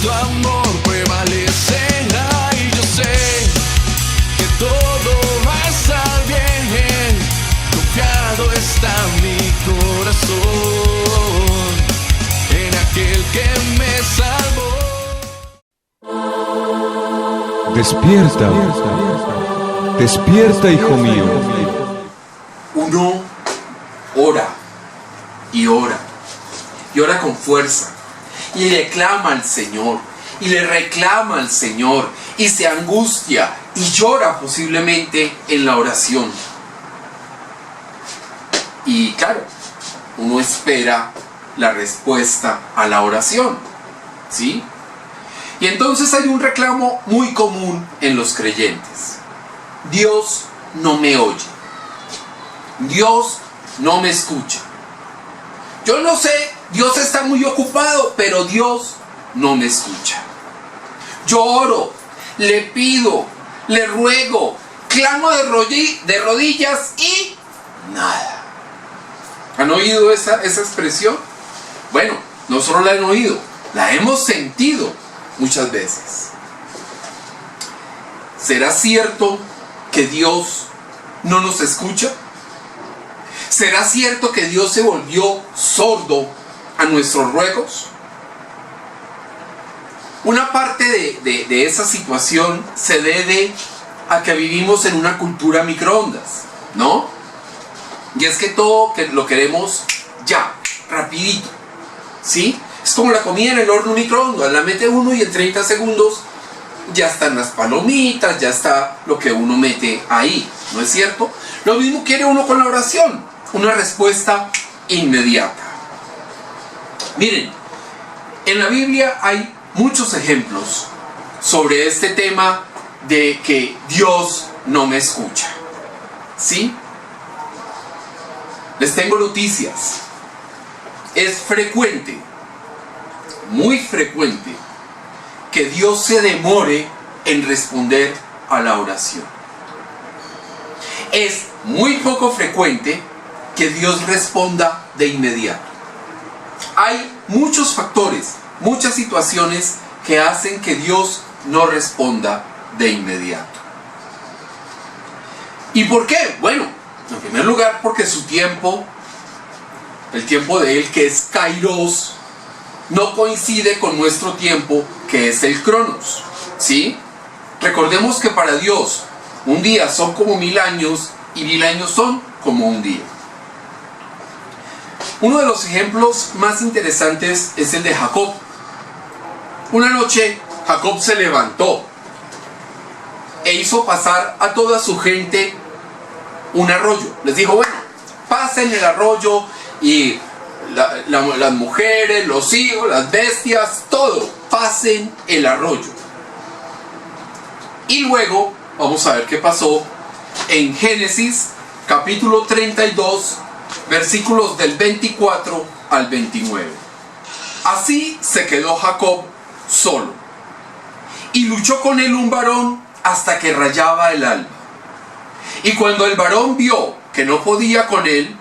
tu amor prevalecerá y yo sé que todo va a estar bien. Confiado está mi corazón en aquel que me salvó. Despierta, despierta, hijo mío. Uno ora y ora y ora con fuerza y le clama al Señor y le reclama al Señor y se angustia y llora posiblemente en la oración. Y claro, uno espera la respuesta a la oración, ¿sí? Y entonces hay un reclamo muy común en los creyentes. Dios no me oye. Dios no me escucha. Yo no sé, Dios está muy ocupado, pero Dios no me escucha. Yo oro, le pido, le ruego, clamo de rodillas y nada. ¿Han oído esa expresión? Bueno, no solo la han oído, la hemos sentido muchas veces. ¿Será cierto que Dios no nos escucha? ¿Será cierto que Dios se volvió sordo a nuestros ruegos? Una parte de esa situación se debe a que vivimos en una cultura microondas, ¿no? Y es que todo lo queremos ya, rapidito, ¿sí? Es como la comida en el horno microondas, la mete uno y en 30 segundos ya están las palomitas, ya está lo que uno mete ahí, ¿no es cierto? Lo mismo quiere uno con la oración, una respuesta inmediata. Miren, en la Biblia hay muchos ejemplos sobre este tema de que Dios no me escucha, ¿sí? Les tengo noticias. Es frecuente, muy frecuente, que Dios se demore en responder a la oración. Es muy poco frecuente que Dios responda de inmediato. Hay muchos factores, muchas situaciones que hacen que Dios no responda de inmediato. ¿Y por qué? Bueno, en primer lugar porque su tiempo, el tiempo de Él, que es Kairos, no coincide con nuestro tiempo, que es el Cronos, ¿sí? Recordemos que para Dios un día son como 1000 años y 1000 años son como un día. Uno de los ejemplos más interesantes es el de Jacob. Una noche Jacob se levantó e hizo pasar a toda su gente un arroyo. Les dijo, bueno, pasen el arroyo y las mujeres, los hijos, las bestias, todo, pasen el arroyo. Y luego, vamos a ver qué pasó en Génesis capítulo 32, versículos del 24 al 29. Así se quedó Jacob solo, y luchó con él un varón hasta que rayaba el alba. Y cuando el varón vio que no podía con él,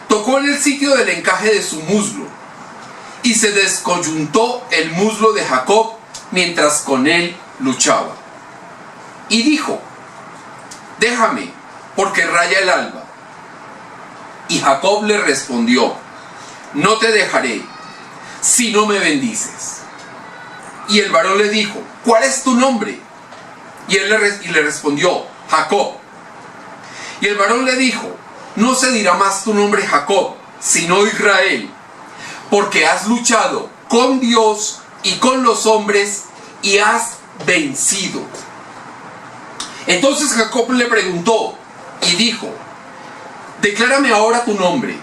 tocó en el sitio del encaje de su muslo, y se descoyuntó el muslo de Jacob mientras con él luchaba. Y dijo, déjame, porque raya el alba. Y Jacob le respondió, no te dejaré, si no me bendices. Y el varón le dijo, ¿cuál es tu nombre? Y él le respondió, Jacob. Y el varón le dijo, no se dirá más tu nombre Jacob, sino Israel, porque has luchado con Dios y con los hombres y has vencido. Entonces Jacob le preguntó y dijo, declárame ahora tu nombre.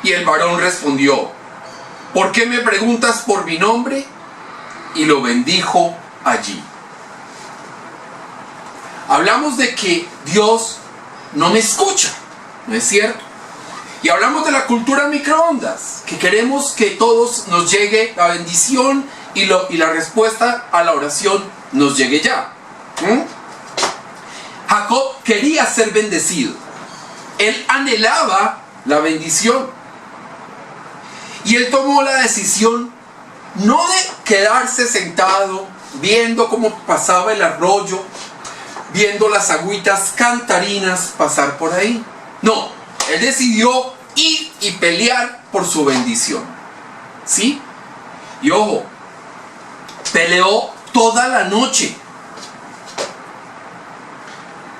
Y el varón respondió, ¿por qué me preguntas por mi nombre? Y lo bendijo allí. Hablamos de que Dios no me escucha, ¿no es cierto? Y hablamos de la cultura microondas, que queremos que todos nos llegue la bendición y la respuesta a la oración nos llegue ya. Jacob quería ser bendecido. Él anhelaba la bendición. Y él tomó la decisión no de quedarse sentado, viendo cómo pasaba el arroyo, viendo las agüitas cantarinas pasar por ahí. No, él decidió ir y pelear por su bendición. ¿Sí? Y ojo, peleó toda la noche.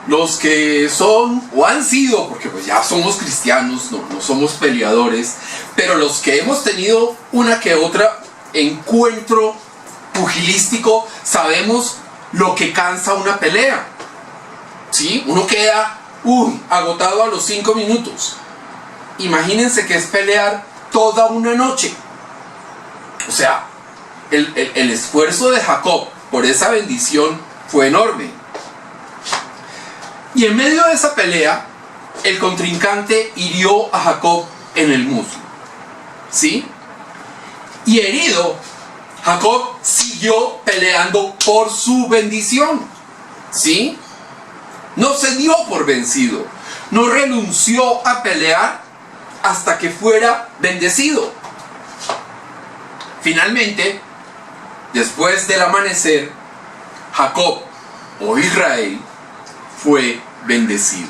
Los que son o han sido, porque pues ya somos cristianos, no somos peleadores, pero los que hemos tenido una que otra encuentro pugilístico, sabemos lo que cansa una pelea. ¿Sí? Uno queda agotado a los 5 minutos. Imagínense que es pelear toda una noche. O sea, el esfuerzo de Jacob por esa bendición fue enorme. Y en medio de esa pelea, el contrincante hirió a Jacob en el muslo. ¿Sí? Y herido, Jacob siguió peleando por su bendición. ¿Sí? No se dio por vencido. No renunció a pelear hasta que fuera bendecido. Finalmente, después del amanecer, Jacob o Israel fue bendecido.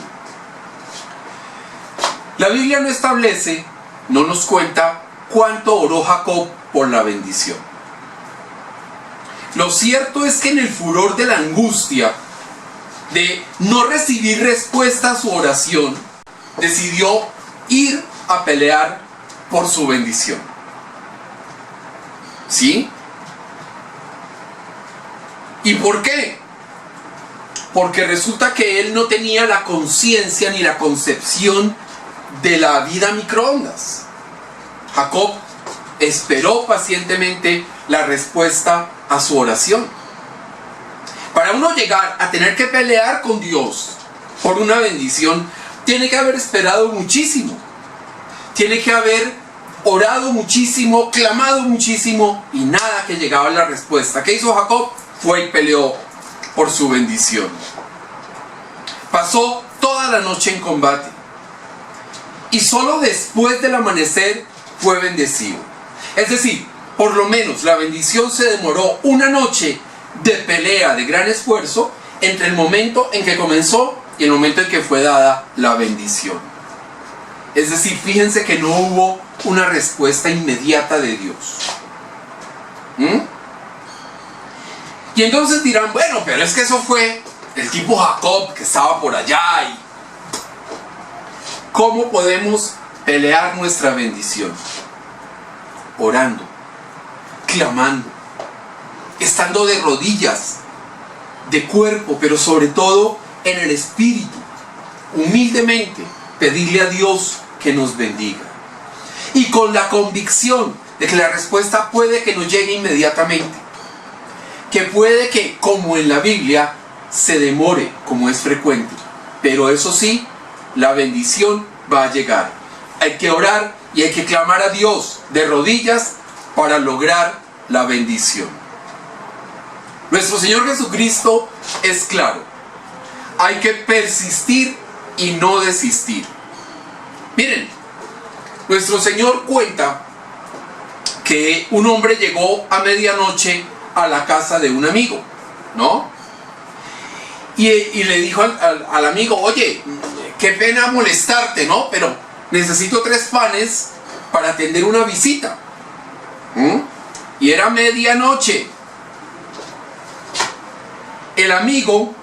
La Biblia no establece, no nos cuenta cuánto oró Jacob por la bendición. Lo cierto es que en el furor de la angustia de no recibir respuesta a su oración, decidió ir a pelear por su bendición. ¿Sí? ¿Y por qué? Porque resulta que él no tenía la conciencia ni la concepción de la vida microondas. Jacob esperó pacientemente la respuesta a su oración. Para uno llegar a tener que pelear con Dios por una bendición, tiene que haber esperado muchísimo. Tiene que haber orado muchísimo, clamado muchísimo y nada que llegaba a la respuesta. ¿Qué hizo Jacob? Fue y peleó por su bendición. Pasó toda la noche en combate y solo después del amanecer fue bendecido. Es decir, por lo menos la bendición se demoró una noche de pelea, de gran esfuerzo, entre el momento en que comenzó y el momento en que fue dada la bendición. Es decir, fíjense que no hubo una respuesta inmediata de Dios. Y entonces dirán, bueno, pero es que eso fue el tipo Jacob que estaba por allá. Y ¿cómo podemos pelear nuestra bendición? Orando, clamando, estando de rodillas, de cuerpo, pero sobre todo en el espíritu, humildemente pedirle a Dios que nos bendiga. Y con la convicción de que la respuesta puede que no llegue inmediatamente, que puede que, como en la Biblia, se demore, como es frecuente, pero eso sí, la bendición va a llegar. Hay que orar y hay que clamar a Dios de rodillas para lograr la bendición. Nuestro Señor Jesucristo es claro. Hay que persistir y no desistir. Miren, nuestro Señor cuenta que un hombre llegó a medianoche a la casa de un amigo, ¿no? Y le dijo al amigo, oye, qué pena molestarte, ¿no? Pero necesito 3 panes para atender una visita. Y era medianoche. El amigo,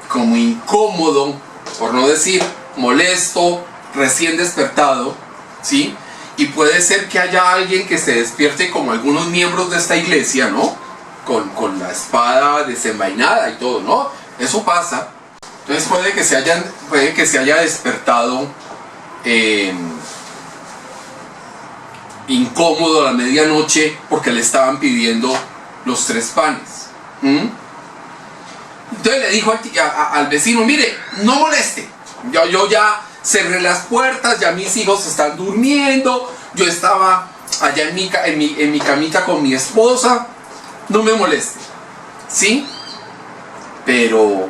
como incómodo, por no decir molesto, recién despertado, ¿sí? Y puede ser que haya alguien que se despierte como algunos miembros de esta iglesia, ¿no? Con la espada desenvainada y todo, ¿no? Eso pasa. Entonces puede que se haya despertado incómodo a la medianoche porque le estaban pidiendo los 3 panes. Entonces le dijo al vecino, mire, no moleste, yo ya cerré las puertas, ya mis hijos están durmiendo, yo estaba allá en mi camita con mi esposa, no me moleste, ¿sí? Pero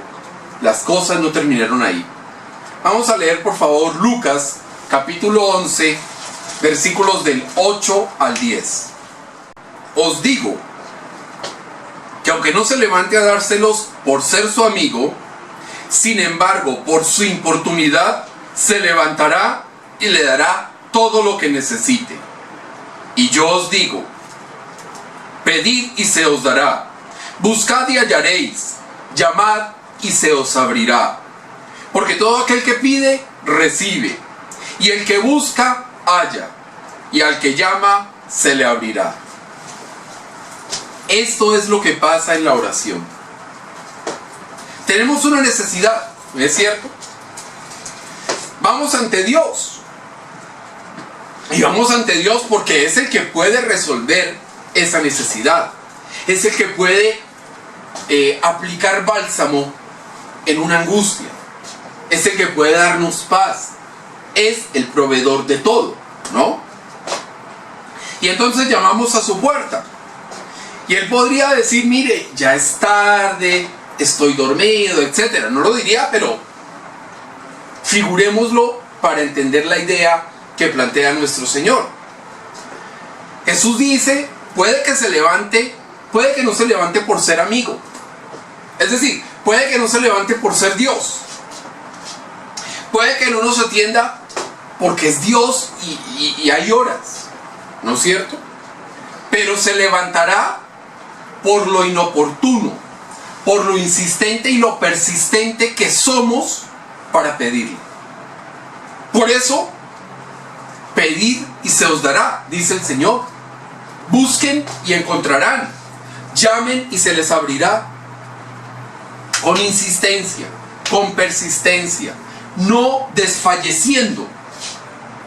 las cosas no terminaron ahí. Vamos a leer por favor Lucas capítulo 11, versículos del 8 al 10. Os digo que aunque no se levante a dárselos por ser su amigo, sin embargo, por su importunidad, se levantará y le dará todo lo que necesite. Y yo os digo, pedid y se os dará, buscad y hallaréis, llamad y se os abrirá. Porque todo aquel que pide, recibe, y el que busca, halla, y al que llama, se le abrirá. Esto es lo que pasa en la oración. Tenemos una necesidad, ¿no es cierto? Vamos ante Dios. Y vamos ante Dios porque es el que puede resolver esa necesidad. Es el que puede aplicar bálsamo en una angustia. Es el que puede darnos paz. Es el proveedor de todo, ¿no? Y entonces llamamos a su puerta. Y él podría decir, mire, ya es tarde, estoy dormido, etc. No lo diría, pero figurémoslo para entender la idea que plantea nuestro Señor. Jesús dice, puede que se levante, puede que no se levante por ser amigo. Es decir, puede que no se levante por ser Dios. Puede que no nos atienda porque es Dios y hay horas, ¿no es cierto? Pero se levantará por lo inoportuno, por lo insistente y lo persistente que somos para pedirle. Por eso, pedid y se os dará, dice el Señor. Busquen y encontrarán. Llamen y se les abrirá. Con insistencia, con persistencia, no desfalleciendo,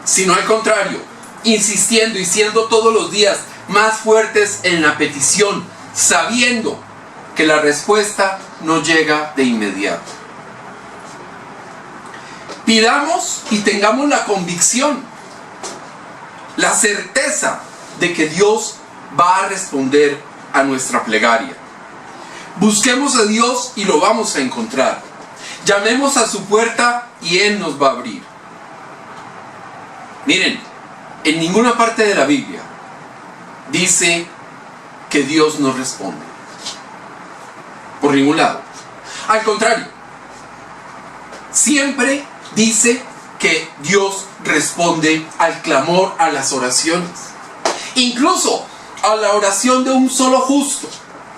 sino al contrario, insistiendo y siendo todos los días más fuertes en la petición, sabiendo que la respuesta no llega de inmediato. Pidamos y tengamos la convicción, la certeza de que Dios va a responder a nuestra plegaria. Busquemos a Dios y lo vamos a encontrar. Llamemos a su puerta y Él nos va a abrir. Miren, en ninguna parte de la Biblia dice que Dios no responde. Por ningún lado. Al contrario, siempre dice que Dios responde al clamor, a las oraciones. Incluso a la oración de un solo justo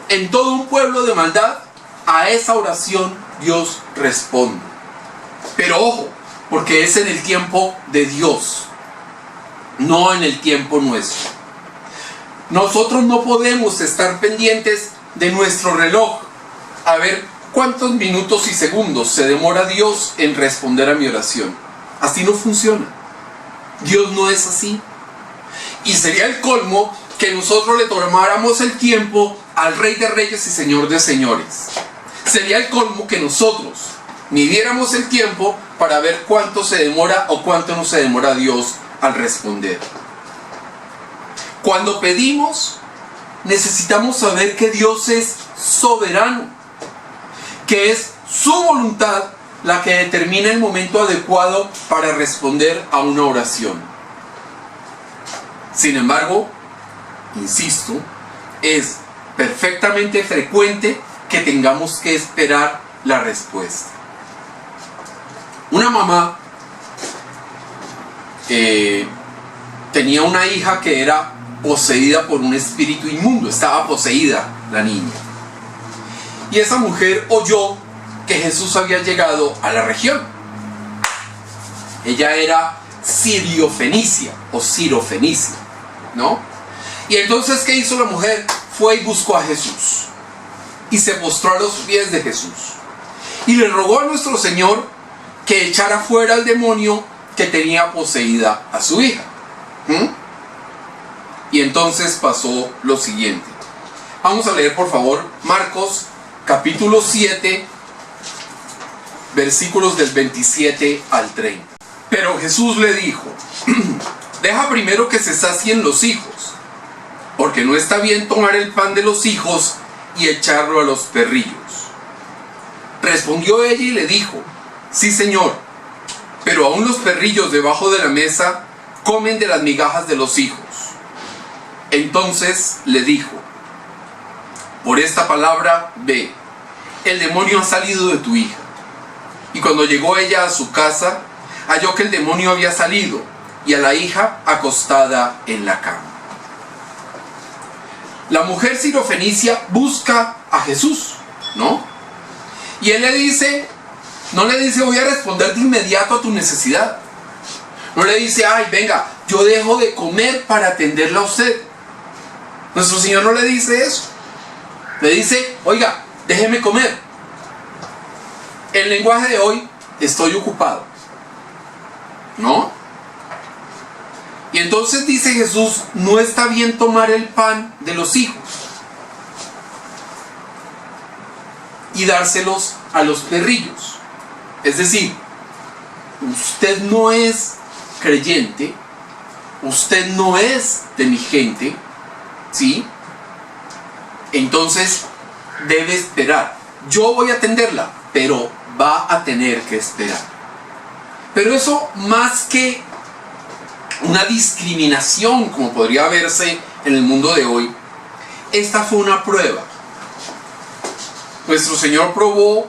en todo un pueblo de maldad, a esa oración Dios responde. Pero ojo, porque es en el tiempo de Dios, no en el tiempo nuestro. Nosotros no podemos estar pendientes de nuestro reloj a ver cuántos minutos y segundos se demora Dios en responder a mi oración. Así no funciona. Dios no es así. Y sería el colmo que nosotros le tomáramos el tiempo al Rey de Reyes y Señor de Señores. Sería el colmo que nosotros midiéramos el tiempo para ver cuánto se demora o cuánto no se demora Dios al responder. Cuando pedimos, necesitamos saber que Dios es soberano, que es su voluntad la que determina el momento adecuado para responder a una oración. Sin embargo, insisto, es perfectamente frecuente que tengamos que esperar la respuesta. Una mamá tenía una hija que era poseída por un espíritu inmundo, estaba poseída la niña. Y esa mujer oyó que Jesús había llegado a la región. Ella era Sirio-Fenicia o Siro-Fenicia, ¿no? Y entonces, ¿qué hizo la mujer? Fue y buscó a Jesús y se postró a los pies de Jesús y le rogó a nuestro Señor que echara fuera al demonio que tenía poseída a su hija. Y entonces pasó lo siguiente. Vamos a leer por favor Marcos capítulo 7, versículos del 27 al 30. Pero Jesús le dijo: deja primero que se sacien los hijos, porque no está bien tomar el pan de los hijos y echarlo a los perrillos. Respondió ella y le dijo: sí, Señor, pero aún los perrillos debajo de la mesa comen de las migajas de los hijos. Entonces le dijo: por esta palabra, ve, el demonio ha salido de tu hija. Y cuando llegó ella a su casa, halló que el demonio había salido y a la hija acostada en la cama. La mujer sirofenicia busca a Jesús, ¿no? Y él le dice, no le dice voy a responder de inmediato a tu necesidad. No le dice, ay, venga, yo dejo de comer para atenderla a usted. Nuestro Señor no le dice eso. Le dice, oiga, déjeme comer. El lenguaje de hoy, estoy ocupado, ¿no? Y entonces dice Jesús, no está bien tomar el pan de los hijos y dárselos a los perrillos. Es decir, usted no es creyente, usted no es de mi gente, ¿sí? Entonces debe esperar. Yo voy a atenderla, pero va a tener que esperar. Pero eso, más que una discriminación como podría verse en el mundo de hoy, esta fue una prueba. Nuestro Señor probó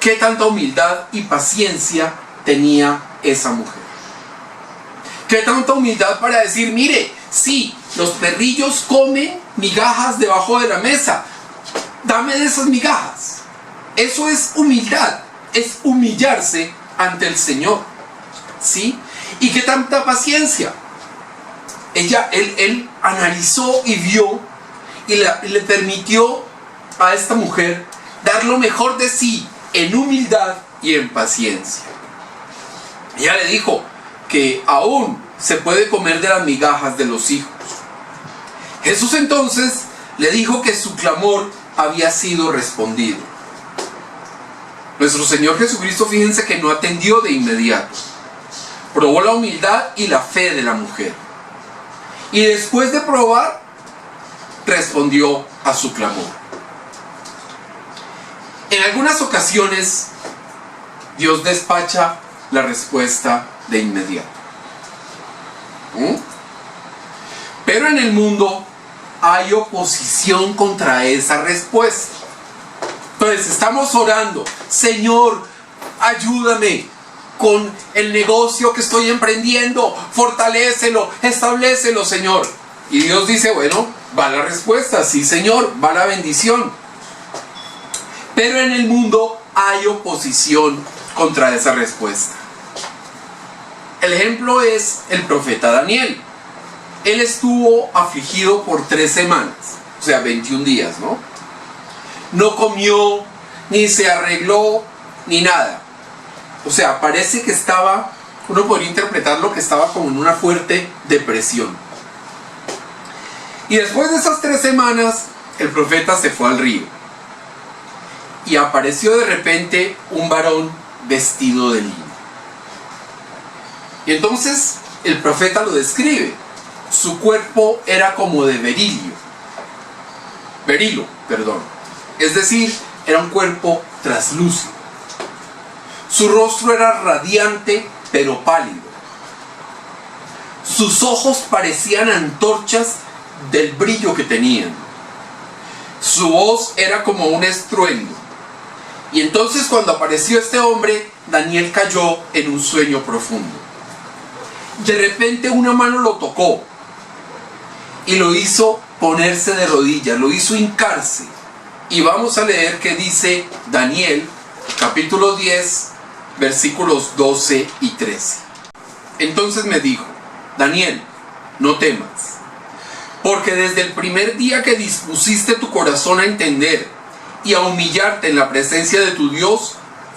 qué tanta humildad y paciencia tenía esa mujer. Qué tanta humildad para decir, mire, sí, los perrillos comen migajas debajo de la mesa, dame de esas migajas. Eso es humildad, es humillarse ante el Señor, ¿sí? Y qué tanta paciencia. Él analizó y vio y le permitió a esta mujer dar lo mejor de sí en humildad y en paciencia. Ella le dijo que aún se puede comer de las migajas de los hijos. Jesús entonces le dijo que su clamor había sido respondido. Nuestro Señor Jesucristo, fíjense que no atendió de inmediato. Probó la humildad y la fe de la mujer. Y después de probar, respondió a su clamor. En algunas ocasiones, Dios despacha la respuesta de inmediato. Pero en el mundo hay oposición contra esa respuesta. Entonces estamos orando, Señor, ayúdame con el negocio que estoy emprendiendo, fortalécelo, establécelo, Señor. Y Dios dice, bueno, va la respuesta, sí, Señor, va la bendición. Pero en el mundo hay oposición contra esa respuesta. El ejemplo es el profeta Daniel. Él estuvo afligido por 3 semanas, o sea, 21 días, ¿no? No comió, ni se arregló, ni nada. O sea, parece que estaba, uno podría interpretarlo que estaba como en una fuerte depresión. Y después de esas 3 semanas, el profeta se fue al río. Y apareció de repente un varón vestido de lino. Y entonces el profeta lo describe. Su cuerpo era como de berilo. Es decir, era un cuerpo traslúcido. Su rostro era radiante, pero pálido. Sus ojos parecían antorchas del brillo que tenían. Su voz era como un estruendo. Y entonces cuando apareció este hombre, Daniel cayó en un sueño profundo. De repente una mano lo tocó y lo hizo ponerse de rodillas, lo hizo hincarse. Y vamos a leer qué dice Daniel, capítulo 10, versículos 12 y 13. Entonces me dijo, Daniel, no temas, porque desde el primer día que dispusiste tu corazón a entender y a humillarte en la presencia de tu Dios,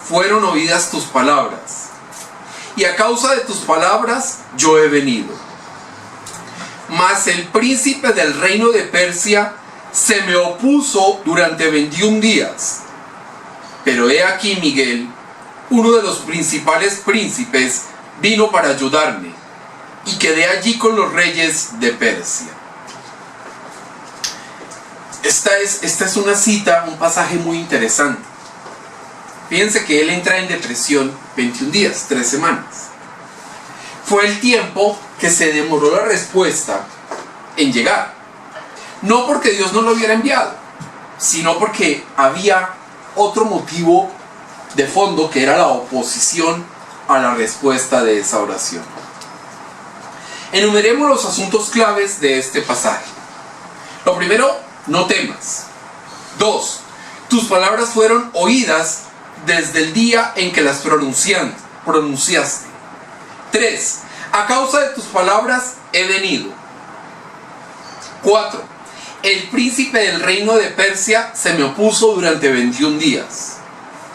fueron oídas tus palabras. Y a causa de tus palabras yo he venido. Mas el príncipe del reino de Persia se me opuso durante 21 días. Pero he aquí Miguel, uno de los principales príncipes, vino para ayudarme, y quedé allí con los reyes de Persia. Esta es una cita, un pasaje muy interesante. Fíjense que él entra en depresión 21 días, 3 semanas. Fue el tiempo que se demoró la respuesta en llegar. No porque Dios no lo hubiera enviado, sino porque había otro motivo de fondo, que era la oposición a la respuesta de esa oración. Enumeremos los asuntos claves de este pasaje. Lo primero, no temas. 2. Tus palabras fueron oídas desde el día en que las pronunciaste. 3. A causa de tus palabras he venido. 4. El príncipe del reino de Persia se me opuso durante 21 días.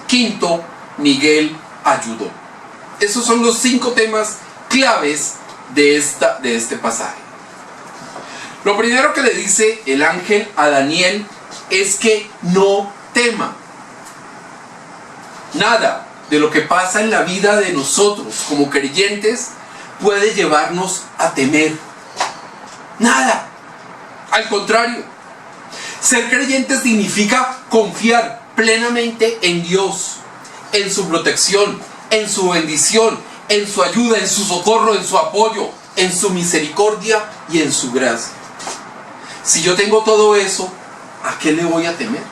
5. Miguel ayudó. Esos son los 5 temas claves de este pasaje. Lo primero que le dice el ángel a Daniel es que no tema. Nada de lo que pasa en la vida de nosotros como creyentes puede llevarnos a temer. Nada. Al contrario, ser creyente significa confiar plenamente en Dios, en su protección, en su bendición, en su ayuda, en su socorro, en su apoyo, en su misericordia y en su gracia. Si yo tengo todo eso, ¿a qué le voy a temer?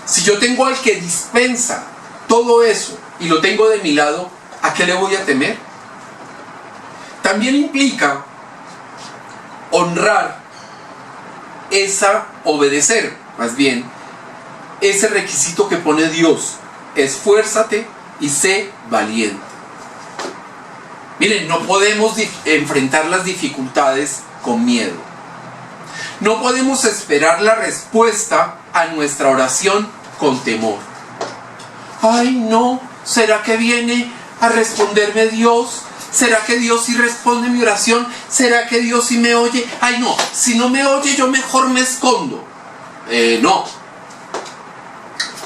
Si yo tengo al que dispensa todo eso y lo tengo de mi lado, ¿a qué le voy a temer? También implica honrar obedecer, más bien, ese requisito que pone Dios: esfuérzate y sé valiente. Miren, no podemos enfrentar las dificultades con miedo. No podemos esperar la respuesta a nuestra oración con temor. Ay, no, ¿será que viene a responderme Dios? ¿Será que Dios sí responde mi oración? ¿Será que Dios sí me oye? Ay, no, si no me oye yo mejor me escondo. No.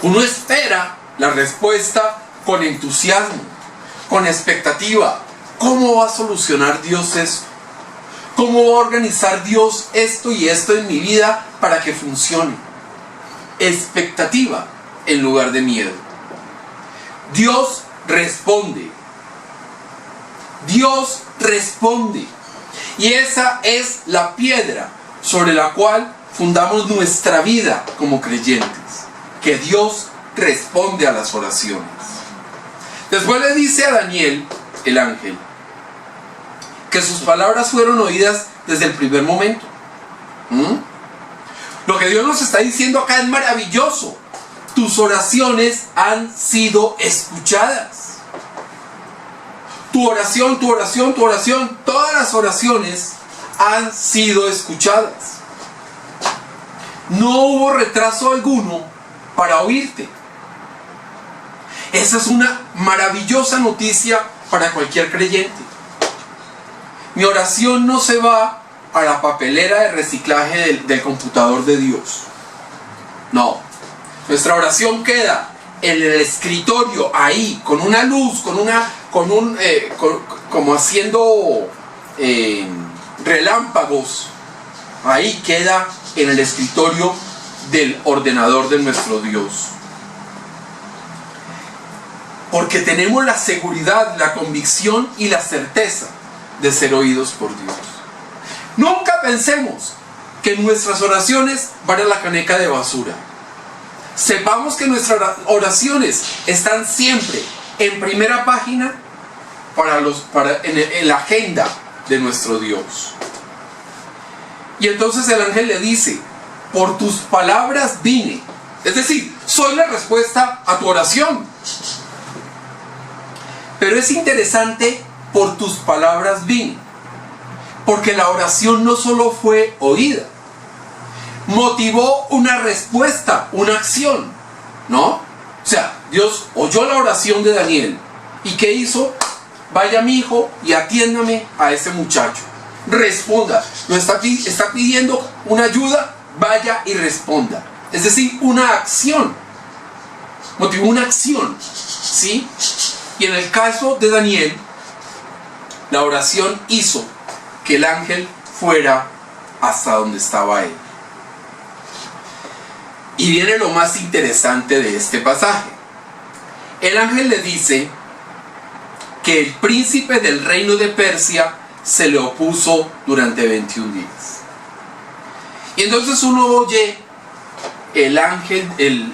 Uno espera la respuesta con entusiasmo, con expectativa. ¿Cómo va a solucionar Dios esto? ¿Cómo va a organizar Dios esto y esto en mi vida para que funcione? Expectativa en lugar de miedo. Dios responde. Dios responde. Y esa es la piedra sobre la cual fundamos nuestra vida como creyentes. Que Dios responde a las oraciones. Después le dice a Daniel, el ángel, que sus palabras fueron oídas desde el primer momento. Lo que Dios nos está diciendo acá es maravilloso. Tus oraciones han sido escuchadas. Tu oración, todas las oraciones han sido escuchadas. No hubo retraso alguno para oírte. Esa es una maravillosa noticia para cualquier creyente. Mi oración no se va a la papelera de reciclaje del computador de Dios. No. Nuestra oración queda en el escritorio, ahí, con una luz, como haciendo relámpagos. Ahí queda en el escritorio del ordenador de nuestro Dios. Porque tenemos la seguridad, la convicción y la certeza de ser oídos por Dios. Nunca pensemos que nuestras oraciones van a la caneca de basura. Sepamos que nuestras oraciones están siempre en primera página en la agenda de nuestro Dios. Y entonces el ángel le dice: por tus palabras vine. Es decir, soy la respuesta a tu oración. Pero es interesante, por tus palabras vine, porque la oración no solo fue oída, motivó una respuesta, una acción, ¿no? O sea, Dios oyó la oración de Daniel. ¿Y qué hizo? Vaya mi hijo y atiéndame a ese muchacho. Responda. No está pidiendo una ayuda, vaya y responda. Es decir, una acción. Motivó una acción, ¿sí? Y en el caso de Daniel, la oración hizo que el ángel fuera hasta donde estaba él. Y viene lo más interesante de este pasaje. El ángel le dice que el príncipe del reino de Persia se le opuso durante 21 días. Y entonces uno oye el ángel, el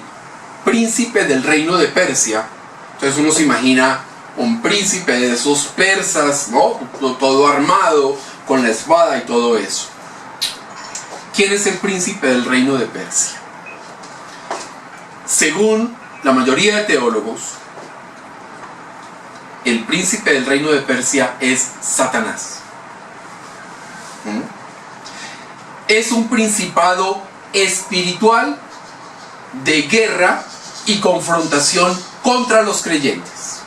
príncipe del reino de Persia. Entonces uno se imagina un príncipe de esos persas, ¿no? Todo armado, con la espada y todo eso. ¿Quién es el príncipe del reino de Persia? Según la mayoría de teólogos, el príncipe del reino de Persia es Satanás. Es un principado espiritual de guerra y confrontación contra los creyentes.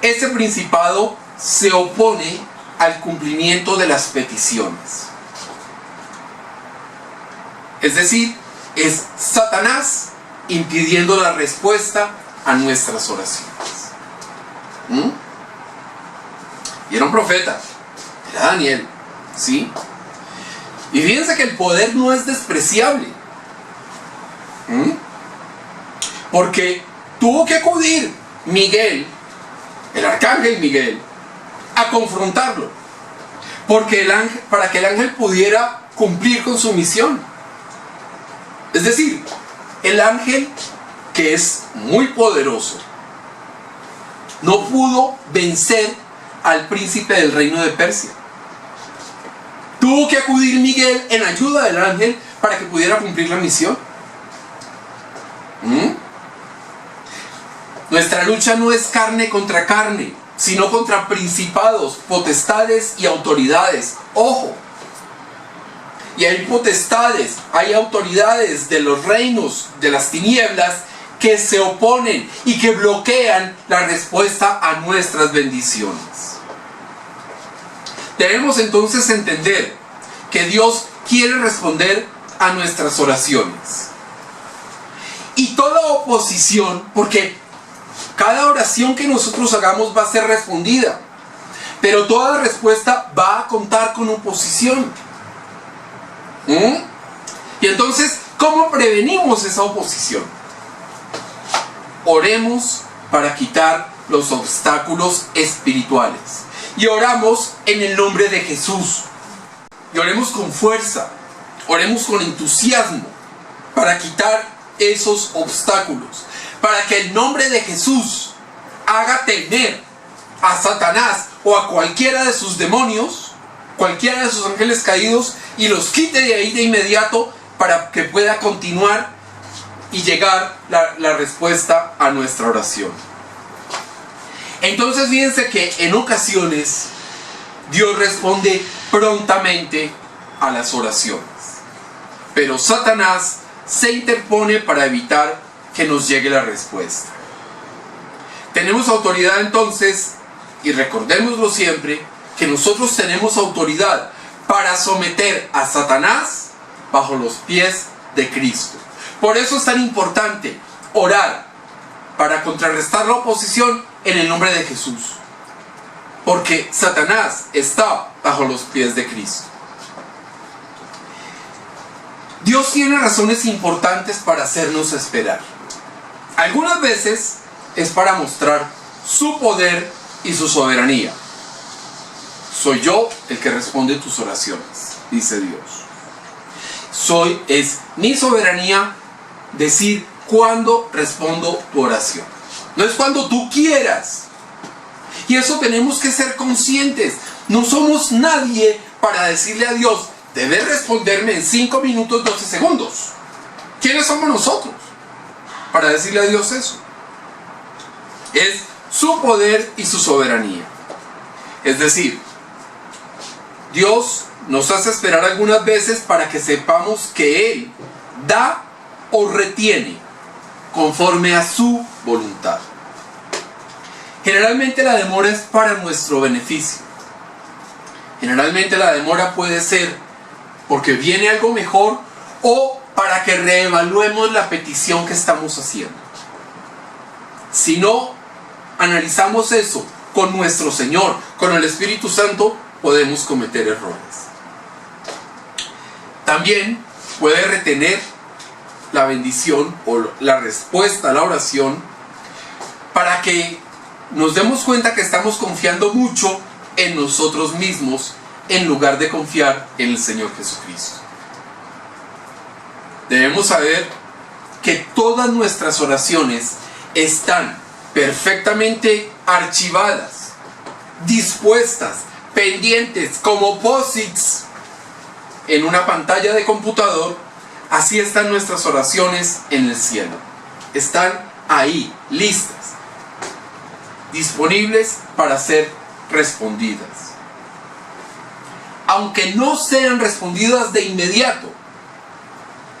Ese principado se opone al cumplimiento de las peticiones. Es decir, es Satanás impidiendo la respuesta a nuestras oraciones. Y era un profeta, era Daniel, ¿sí? Y fíjense que el poder no es despreciable, porque tuvo que acudir Miguel, el arcángel Miguel, a confrontarlo, para que el ángel pudiera cumplir con su misión. Es decir, el ángel, que es muy poderoso, no pudo vencer al príncipe del reino de Persia. Tuvo que acudir Miguel en ayuda del ángel para que pudiera cumplir la misión. Nuestra lucha no es carne contra carne, sino contra principados, potestades y autoridades. ¡Ojo! Y hay potestades, hay autoridades de los reinos de las tinieblas que se oponen y que bloquean la respuesta a nuestras bendiciones. Debemos entonces entender que Dios quiere responder a nuestras oraciones. Y toda oposición, porque cada oración que nosotros hagamos va a ser respondida, pero toda respuesta va a contar con oposición. Y entonces, ¿cómo prevenimos esa oposición? Oremos para quitar los obstáculos espirituales. Y oramos en el nombre de Jesús. Y oremos con fuerza. Oremos con entusiasmo para quitar esos obstáculos. Para que el nombre de Jesús haga temer a Satanás o a cualquiera de sus demonios, cualquiera de sus ángeles caídos, y los quite de ahí de inmediato para que pueda continuar y llegar la respuesta a nuestra oración. Entonces fíjense que en ocasiones Dios responde prontamente a las oraciones, pero Satanás se interpone para evitar que nos llegue la respuesta. Tenemos autoridad entonces, y recordémoslo siempre, que nosotros tenemos autoridad para someter a Satanás bajo los pies de Cristo. Por eso es tan importante orar para contrarrestar la oposición en el nombre de Jesús, porque Satanás está bajo los pies de Cristo. Dios tiene razones importantes para hacernos esperar. Algunas veces es para mostrar su poder y su soberanía. Soy yo el que responde tus oraciones, dice Dios. Es mi soberanía decir cuándo respondo tu oración. No es cuando tú quieras. Y eso tenemos que ser conscientes. No somos nadie para decirle a Dios, debes responderme en 5 minutos 12 segundos. ¿Quiénes somos nosotros para decirle a Dios eso? Es su poder y su soberanía. Es decir, Dios nos hace esperar algunas veces para que sepamos que Él da o retiene conforme a su voluntad. Generalmente la demora es para nuestro beneficio. Generalmente la demora puede ser porque viene algo mejor o para que reevaluemos la petición que estamos haciendo. Si no analizamos eso con nuestro Señor, con el Espíritu Santo, podemos cometer errores. También puede retener la bendición o la respuesta a la oración para que nos demos cuenta que estamos confiando mucho en nosotros mismos en lugar de confiar en el Señor Jesucristo. debemos saber que todas nuestras oraciones están perfectamente archivadas, dispuestas, pendientes, como posits en una pantalla de computador. Así están nuestras oraciones en el cielo. Están ahí, listas, disponibles para ser respondidas. Aunque no sean respondidas de inmediato,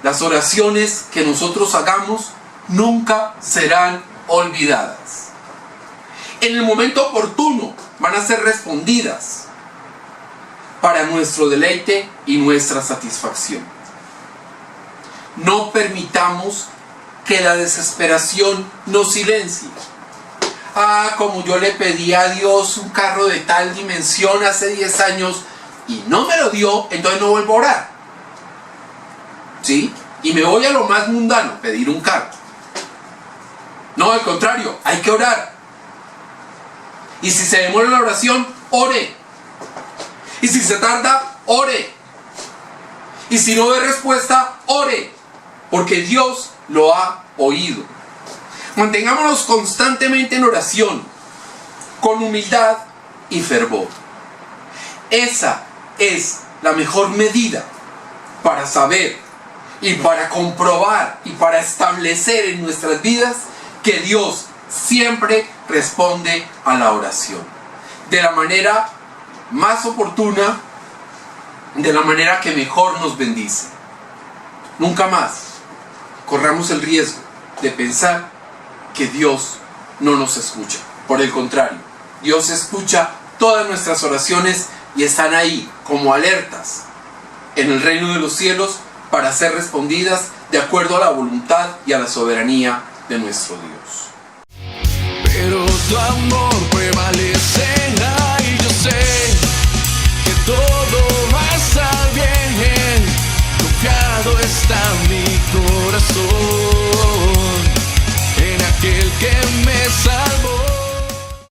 las oraciones que nosotros hagamos nunca serán olvidadas. En el momento oportuno van a ser respondidas para nuestro deleite y nuestra satisfacción. No permitamos que la desesperación nos silencie. Como yo le pedí a Dios un carro de tal dimensión hace 10 años y no me lo dio, entonces no vuelvo a orar. ¿Sí? Y me voy a lo más mundano, pedir un carro. No, al contrario, hay que orar. Y si se demora la oración, ore. Y si se tarda, ore. Y si no ve respuesta, ore. Porque Dios lo ha oído. Mantengámonos constantemente en oración, con humildad y fervor. Esa es la mejor medida para saber y para comprobar y para establecer en nuestras vidas que Dios siempre responde a la oración. De la manera más oportuna, de la manera que mejor nos bendice. Nunca más corramos el riesgo de pensar que Dios no nos escucha. Por el contrario, Dios escucha todas nuestras oraciones y están ahí como alertas en el reino de los cielos para ser respondidas de acuerdo a la voluntad y a la soberanía de nuestro Dios. Pero tu amor prevalecerá y yo sé que todo